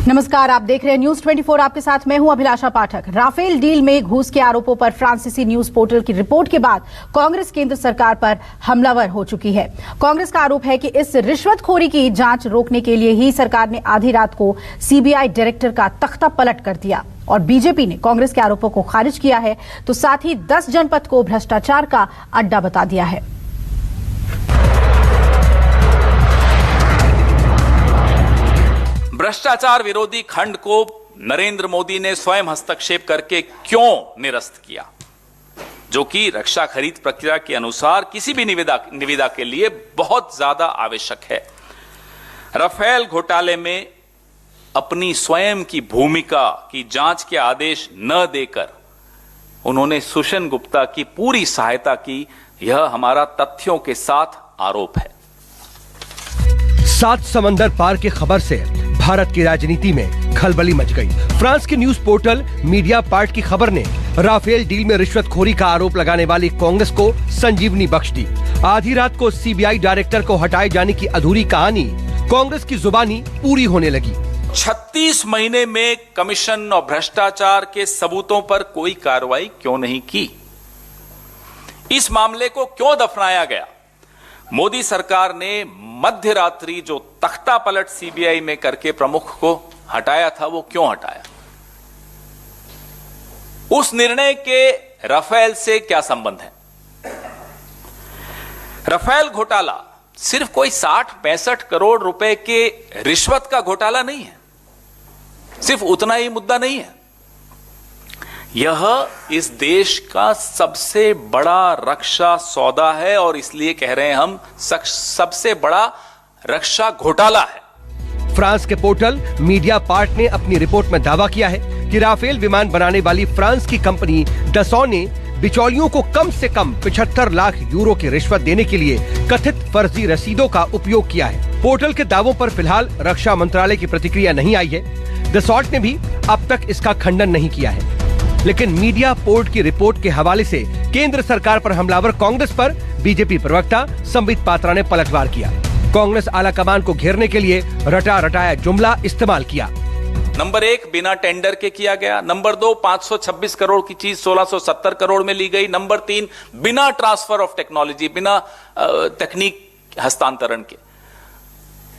नमस्कार, आप देख रहे हैं न्यूज 24। आपके साथ मैं हूं अभिलाषा पाठक। राफेल डील में घूस के आरोपों पर फ्रांसीसी न्यूज पोर्टल की रिपोर्ट के बाद कांग्रेस केंद्र सरकार पर हमलावर हो चुकी है। कांग्रेस का आरोप है कि इस रिश्वतखोरी की जांच रोकने के लिए ही सरकार ने आधी रात को सीबीआई डायरेक्टर का तख्ता पलट कर दिया और बीजेपी ने कांग्रेस के आरोपों को खारिज किया है, तो साथ ही 10 जनपद को भ्रष्टाचार का अड्डा बता दिया है। भ्रष्टाचार विरोधी खंड को नरेंद्र मोदी ने स्वयं हस्तक्षेप करके क्यों निरस्त किया, जो कि रक्षा खरीद प्रक्रिया के अनुसार किसी भी निविदा के लिए बहुत ज्यादा आवश्यक है। राफेल घोटाले में अपनी स्वयं की भूमिका की जांच के आदेश न देकर उन्होंने सुषेण गुप्ता की पूरी सहायता की, यह हमारा तथ्यों के साथ आरोप है। 7 समंदर पार की खबर से भारत की राजनीति में खलबली मच गई। फ्रांस के न्यूज पोर्टल मीडिया पार्ट की खबर ने राफेल डील में रिश्वतखोरी का आरोप लगाने वाली कांग्रेस को संजीवनी बख्श दी। आधी रात को सीबीआई डायरेक्टर को हटाए जाने की अधूरी कहानी कांग्रेस की जुबानी पूरी होने लगी। 36 महीने में कमीशन और भ्रष्टाचार के सबूतों पर कोई कार्रवाई क्यों नहीं की? इस मामले को क्यों दफनाया गया? मोदी सरकार ने मध्य रात्रि जो तख्ता पलट सीबीआई में करके प्रमुख को हटाया था, वो क्यों हटाया? उस निर्णय के राफेल से क्या संबंध है? राफेल घोटाला सिर्फ कोई 60-65 करोड़ रुपए के रिश्वत का घोटाला नहीं है, सिर्फ उतना ही मुद्दा नहीं है। यह इस देश का सबसे बड़ा रक्षा सौदा है और इसलिए कह रहे हैं हम, सबसे बड़ा रक्षा घोटाला है। फ्रांस के पोर्टल मीडिया पार्ट ने अपनी रिपोर्ट में दावा किया है कि राफेल विमान बनाने वाली फ्रांस की कंपनी दसॉ ने बिचौलियों को कम से कम 75 लाख यूरो की रिश्वत देने के लिए कथित फर्जी रसीदों का उपयोग किया है। पोर्टल के दावों पर फिलहाल रक्षा मंत्रालय की प्रतिक्रिया नहीं आई है। दसॉ ने भी अब तक इसका खंडन नहीं किया है, लेकिन मीडिया पोर्ट की रिपोर्ट के हवाले से केंद्र सरकार पर हमलावर कांग्रेस पर बीजेपी प्रवक्ता संबित पात्रा ने पलटवार किया। कांग्रेस आलाकमान को घेरने के लिए रटा रटाया जुमला इस्तेमाल किया। नंबर 1, बिना टेंडर के किया गया। नंबर 2, 526 करोड़ की चीज 1670 करोड़ में ली गई। नंबर 3, बिना ट्रांसफर ऑफ टेक्नोलॉजी, बिना तकनीक हस्तांतरण के।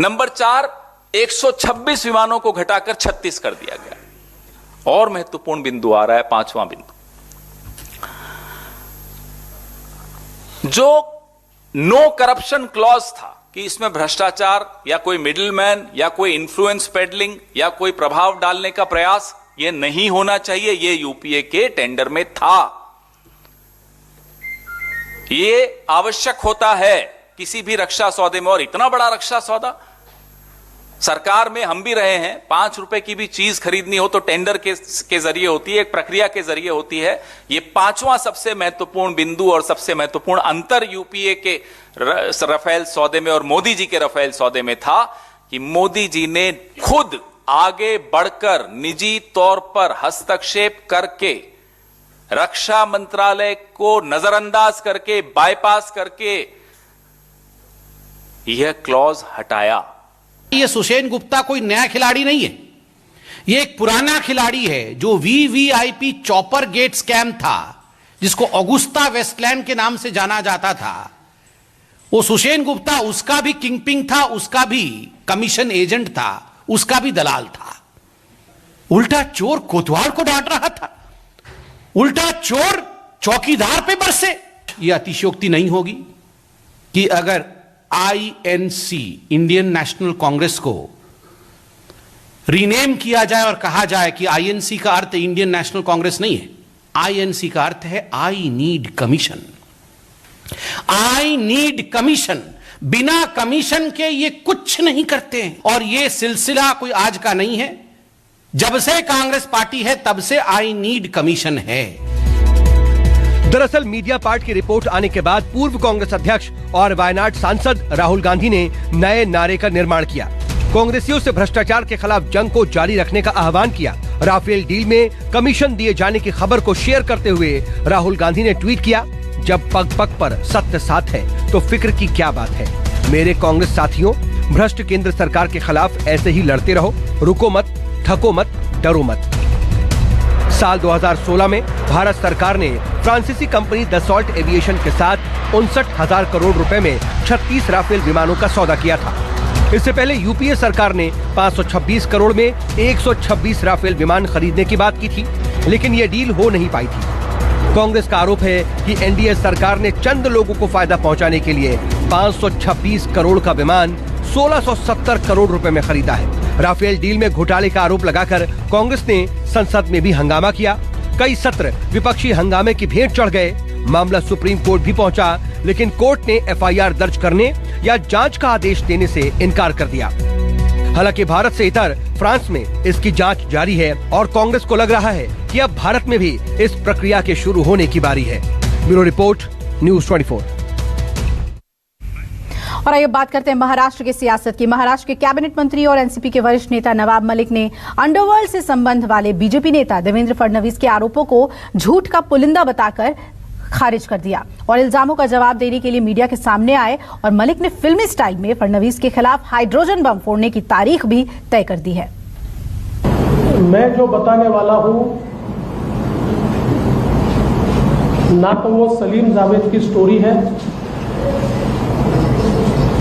नंबर 4, 126 विमानों को घटाकर 36 कर दिया गया। और महत्वपूर्ण बिंदु आ रहा है, 5वां बिंदु, जो नो करप्शन क्लॉज था कि इसमें भ्रष्टाचार या कोई मिडिलमैन या कोई इन्फ्लुएंस पेडलिंग या कोई प्रभाव डालने का प्रयास यह नहीं होना चाहिए, यह यूपीए के टेंडर में था। यह आवश्यक होता है किसी भी रक्षा सौदे में, और इतना बड़ा रक्षा सौदा सरकार में हम भी रहे हैं। 5 रुपए की भी चीज खरीदनी हो तो टेंडर के जरिए होती है, एक प्रक्रिया के जरिए होती है। ये 5वां सबसे महत्वपूर्ण बिंदु और सबसे महत्वपूर्ण अंतर यूपीए के राफेल सौदे में और मोदी जी के राफेल सौदे में था कि मोदी जी ने खुद आगे बढ़कर निजी तौर पर हस्तक्षेप करके, रक्षा मंत्रालय को नजरअंदाज करके, बाईपास करके यह क्लॉज हटाया। ये सुषेण गुप्ता कोई नया खिलाड़ी नहीं है, ये एक पुराना खिलाड़ी है जो वीवीआईपी चॉपर गेट स्कैम था, जिसको ऑगुस्ता वेस्टलैंड के नाम से जाना जाता था। वो सुषेण गुप्ता उसका भी किंगपिन था, उसका भी कमीशन एजेंट था, उसका भी दलाल था। उल्टा चोर कोतवाल को डांट रहा था, उल्टा चोर चौकीदार पे बरसे। यह अतिशयोक्ति नहीं होगी कि अगर आईएनसी, इंडियन नेशनल कांग्रेस को रीनेम किया जाए और कहा जाए कि आईएनसी का अर्थ इंडियन नेशनल कांग्रेस नहीं है, आईएनसी का अर्थ है I need commission. I need commission, बिना कमीशन के ये कुछ नहीं करते हैं। और ये सिलसिला कोई आज का नहीं है, जब से कांग्रेस पार्टी है तब से आई नीड कमीशन है। दरअसल मीडिया पार्ट की रिपोर्ट आने के बाद पूर्व कांग्रेस अध्यक्ष और वायनाड सांसद राहुल गांधी ने नए नारे का निर्माण किया। कांग्रेसियों से भ्रष्टाचार के खिलाफ जंग को जारी रखने का आह्वान किया। राफेल डील में कमीशन दिए जाने की खबर को शेयर करते हुए राहुल गांधी ने ट्वीट किया, जब पग पग पर सत्य साथ है तो फिक्र की क्या बात है। मेरे कांग्रेस साथियों, भ्रष्ट केंद्र सरकार के खिलाफ ऐसे ही लड़ते रहो, रुको मत, ठको मत, डरो मत। साल 2016 में भारत सरकार ने फ्रांसीसी कंपनी दसॉल्ट एविएशन के साथ 59,000 करोड़ रुपए में 36 राफेल विमानों का सौदा किया था। इससे पहले यूपीए सरकार ने 526 करोड़ में 126 राफेल विमान खरीदने की बात की थी, लेकिन यह डील हो नहीं पाई थी। कांग्रेस का आरोप है कि एनडीए सरकार ने चंद लोगों को फायदा पहुंचाने के लिए 526 करोड़ का विमान 1670 करोड़ रुपए में खरीदा है। राफेल डील में घोटाले का आरोप लगाकर कांग्रेस ने संसद में भी हंगामा किया। कई सत्र विपक्षी हंगामे की भेंट चढ़ गए। मामला सुप्रीम कोर्ट भी पहुंचा, लेकिन कोर्ट ने एफआईआर दर्ज करने या जांच का आदेश देने से इनकार कर दिया। हालांकि भारत से इतर फ्रांस में इसकी जांच जारी है और कांग्रेस को लग रहा है कि अब भारत में भी इस प्रक्रिया के शुरू होने की बारी है। Bureau report, news 24। और आइए बात करते हैं महाराष्ट्र की सियासत की। महाराष्ट्र के कैबिनेट मंत्री और एनसीपी के वरिष्ठ नेता नवाब मलिक ने अंडरवर्ल्ड से संबंध वाले बीजेपी नेता देवेंद्र फडणवीस के आरोपों को झूठ का पुलिंदा बताकर खारिज कर दिया और इल्जामों का जवाब देने के लिए मीडिया के सामने आए। और मलिक ने फिल्मी स्टाइल में फडणवीस के खिलाफ हाइड्रोजन बम फोड़ने की तारीख भी तय कर दी है। मैं जो बताने वाला हूं, ना तो वो सलीम जावेद की स्टोरी है,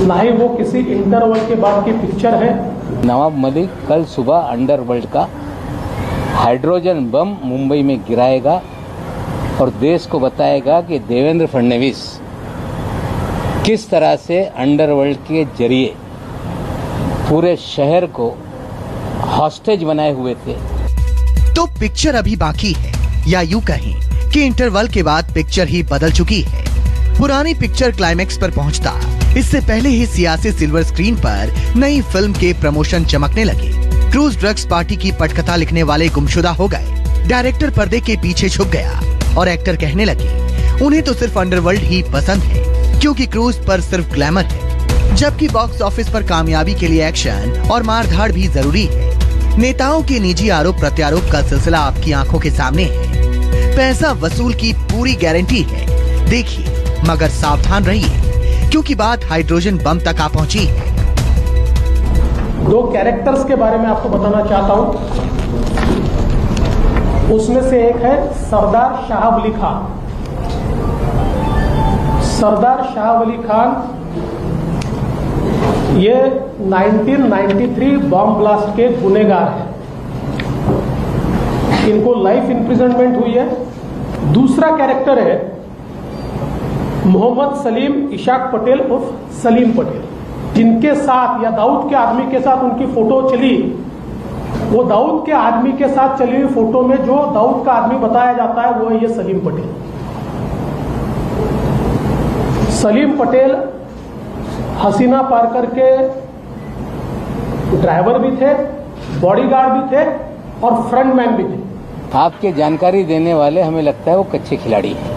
ना ही वो किसी इंटरवर्ल्ड के बाद की पिक्चर है। नवाब मलिक कल सुबह अंडरवर्ल्ड का हाइड्रोजन बम मुंबई में गिराएगा और देश को बताएगा कि देवेंद्र फडणवीस किस तरह से अंडरवर्ल्ड के जरिए पूरे शहर को हॉस्टेज बनाए हुए थे। तो पिक्चर अभी बाकी है, या यूं कहें कि इंटरवल के बाद पिक्चर ही बदल चुकी है। पुरानी पिक्चर क्लाइमेक्स पर पहुंचता इससे पहले ही सियासी सिल्वर स्क्रीन पर नई फिल्म के प्रमोशन चमकने लगे। क्रूज ड्रग्स पार्टी की पटकथा लिखने वाले गुमशुदा हो गए। डायरेक्टर पर्दे के पीछे छुप गया और एक्टर कहने लगे उन्हें तो सिर्फ अंडरवर्ल्ड ही पसंद है, क्योंकि क्रूज पर सिर्फ ग्लैमर है, जबकि बॉक्स ऑफिस पर कामयाबी के लिए एक्शन और मारधाड़ भी जरूरी है। नेताओं के निजी आरोप प्रत्यारोप का सिलसिला आपकी आंखों के सामने है। पैसा वसूल की पूरी गारंटी है। देखिए, मगर सावधान रहिए, क्योंकि बात हाइड्रोजन बम तक आ पहुंची है। दो कैरेक्टर्स के बारे में आपको बताना चाहता हूं। उसमें से एक है सरदार शाह वली खान। सरदार शाह वली खान ये 1993 बॉम्ब ब्लास्ट के गुनेगार हैं। इनको लाइफ इंप्रिजनमेंट हुई है। दूसरा कैरेक्टर है मोहम्मद सलीम इशाक पटेल उर्फ सलीम पटेल, जिनके साथ या दाऊद के आदमी के साथ उनकी फोटो चली। वो दाऊद के आदमी के साथ चली हुई फोटो में जो दाऊद का आदमी बताया जाता है वो है ये सलीम पटेल। सलीम पटेल हसीना पार्कर के ड्राइवर भी थे, बॉडीगार्ड भी थे और फ्रंटमैन भी थे। आपके जानकारी देने वाले हमें लगता है वो कच्चे खिलाड़ी हैं।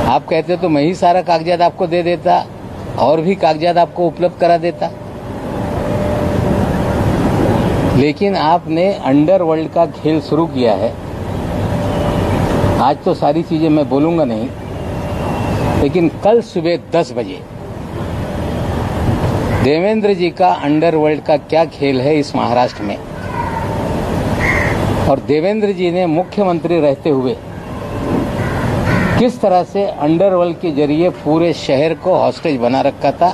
आप कहते तो मैं ही सारा कागजात आपको दे देता और भी कागजात आपको उपलब्ध करा देता, लेकिन आपने अंडरवर्ल्ड का खेल शुरू किया है। आज तो सारी चीजें मैं बोलूंगा नहीं, लेकिन कल सुबह 10 बजे देवेंद्र जी का अंडरवर्ल्ड का क्या खेल है इस महाराष्ट्र में, और देवेंद्र जी ने मुख्यमंत्री रहते हुए किस तरह से अंडरवर्ल्ड के जरिए पूरे शहर को हॉस्टेज बना रखा था,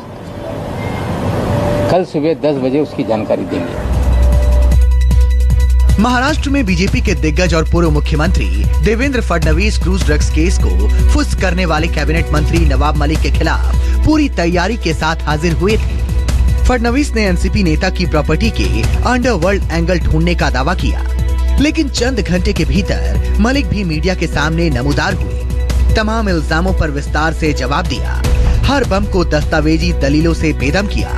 कल सुबह 10 बजे उसकी जानकारी देंगे। महाराष्ट्र में बीजेपी के दिग्गज और पूर्व मुख्यमंत्री Devendra Fadnavis cruise drugs case को फुस करने वाले कैबिनेट मंत्री नवाब मलिक के खिलाफ पूरी तैयारी के साथ हाजिर हुए थे। फडणवीस ने एनसीपी नेता की प्रॉपर्टी के अंडरवर्ल्ड एंगल ढूंढने का दावा किया, लेकिन चंद घंटे के भीतर मलिक भी मीडिया के सामने नमूदार हुए। तमाम इल्जामों पर विस्तार से जवाब दिया, हर बम को दस्तावेजी दलीलों से बेदम किया,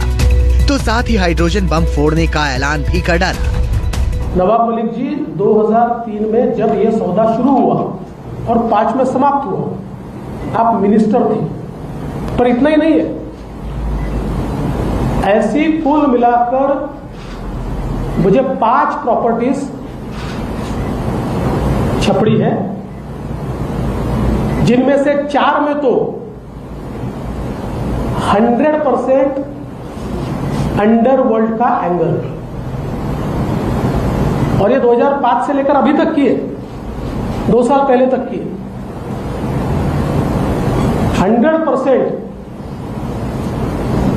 तो साथ ही हाइड्रोजन बम फोड़ने का ऐलान भी कर डाला। नवाब मलिक जी 2003 में जब यह सौदा शुरू हुआ और 5 में समाप्त हुआ, आप मिनिस्टर थे, पर इतना ही नहीं है, ऐसी कुल मिलाकर मुझे 5 प्रॉपर्टीज छपड़ी है, जिनमें से 4 में तो 100% अंडरवर्ल्ड का एंगल है। और ये 2005 से लेकर अभी तक की है, 2 साल पहले तक की है। 100%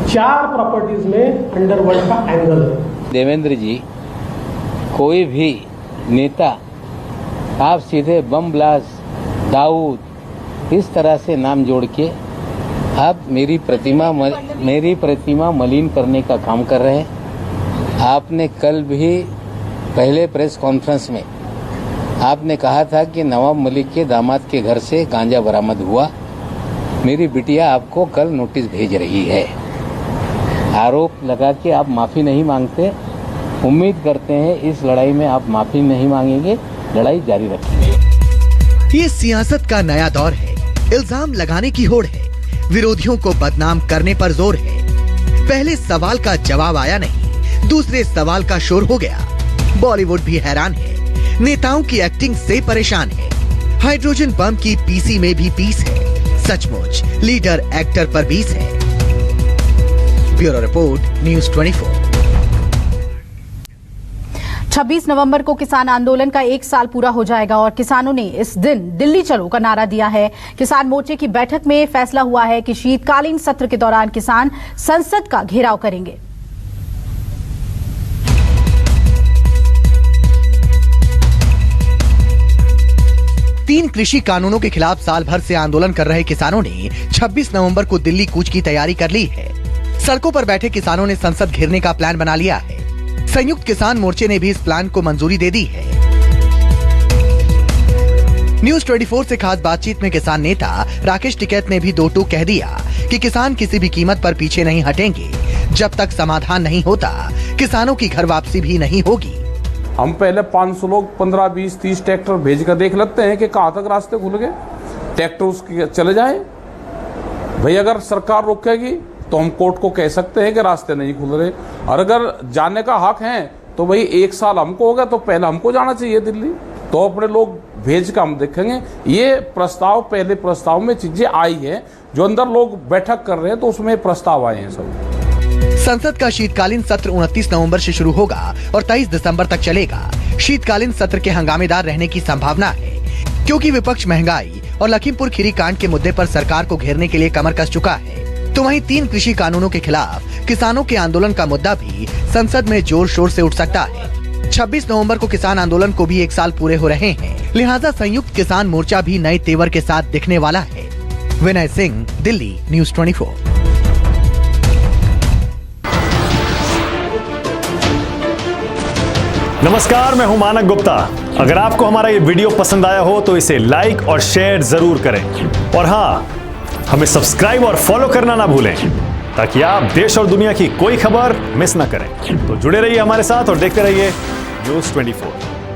4 प्रॉपर्टीज में अंडरवर्ल्ड का एंगल है। देवेंद्र जी, कोई भी नेता आप सीधे बम ब्लास्ट, दाऊद इस तरह से नाम जोड़ के आप मेरी प्रतिमा मलिन करने का काम कर रहे हैं। आपने कल भी पहले प्रेस कॉन्फ्रेंस में आपने कहा था कि नवाब मलिक के दामाद के घर से गांजा बरामद हुआ। मेरी बिटिया आपको कल नोटिस भेज रही है। आरोप लगा के आप माफी नहीं मांगते। उम्मीद करते हैं इस लड़ाई में आप माफी नहीं मांगेंगे, लड़ाई जारी रखेंगे। ये सियासत का नया दौर है। इल्जाम लगाने की होड़ है, विरोधियों को बदनाम करने पर जोर है। पहले सवाल का जवाब आया नहीं, दूसरे सवाल का शोर हो गया। बॉलीवुड भी हैरान है, नेताओं की एक्टिंग से परेशान है। हाइड्रोजन बम की पीसी में भी पीस है। सचमुच लीडर एक्टर पर बीस है। Bureau report, news 24। 26 नवंबर को किसान आंदोलन का 1 साल पूरा हो जाएगा और किसानों ने इस दिन दिल्ली चलो का नारा दिया है। किसान मोर्चे की बैठक में फैसला हुआ है कि शीतकालीन सत्र के दौरान किसान संसद का घेराव करेंगे। तीन कृषि कानूनों के खिलाफ साल भर से आंदोलन कर रहे किसानों ने 26 नवंबर को दिल्ली कूच की तैयारी कर ली है। सड़कों पर बैठे किसानों ने संसद घेरने का प्लान बना लिया है। संयुक्त किसान मोर्चे ने भी इस प्लान को मंजूरी दे दी है। न्यूज़ 24 से खास बातचीत में किसान नेता राकेश टिकैत ने भी दो टूक कह दिया कि किसान किसी भी कीमत पर पीछे नहीं हटेंगे। जब तक समाधान नहीं होता, किसानों की घर वापसी भी नहीं होगी। हम पहले 500 लोग 15, 20, 30 ट्रैक्टर भेज कर देख लेते हैं कि कहाँ तक रास्ते खुल गए, ट्रैक्टर उसके चले जाए। भाई अगर सरकार रोकेगी तो हम कोर्ट को कह सकते हैं कि रास्ते नहीं खुल रहे, और अगर जाने का हक है तो भाई 1 साल हमको हो गया तो पहले हमको जाना चाहिए दिल्ली, तो अपने लोग भेज कर हम देखेंगे। ये प्रस्ताव, पहले प्रस्ताव में चीजें आई है, जो अंदर लोग बैठक कर रहे हैं तो उसमें प्रस्ताव आए हैं सब। संसद का शीतकालीन सत्र 29 नवंबर से शुरू होगा और 23 दिसंबर तक चलेगा। शीतकालीन सत्र के हंगामेदार रहने की संभावना है, क्योंकि विपक्ष महंगाई और लखीमपुर खीरी कांड के मुद्दे पर सरकार को घेरने के लिए कमर कस चुका है। तो वहीं 3 कृषि कानूनों के खिलाफ किसानों के आंदोलन का मुद्दा भी संसद में जोर शोर से उठ सकता है। 26 नवंबर को किसान आंदोलन को भी 1 साल पूरे हो रहे हैं, लिहाजा संयुक्त किसान मोर्चा भी नए तेवर के साथ दिखने वाला है। विनय सिंह, दिल्ली, न्यूज़ 24। नमस्कार, मैं हूं मानक गुप्ता। अगर आपको हमारा ये वीडियो पसंद आया हो तो इसे लाइक और शेयर जरूर करें, और हाँ, हमें सब्सक्राइब और फॉलो करना ना भूलें, ताकि आप देश और दुनिया की कोई खबर मिस ना करें। तो जुड़े रहिए हमारे साथ और देखते रहिए न्यूज़ 24।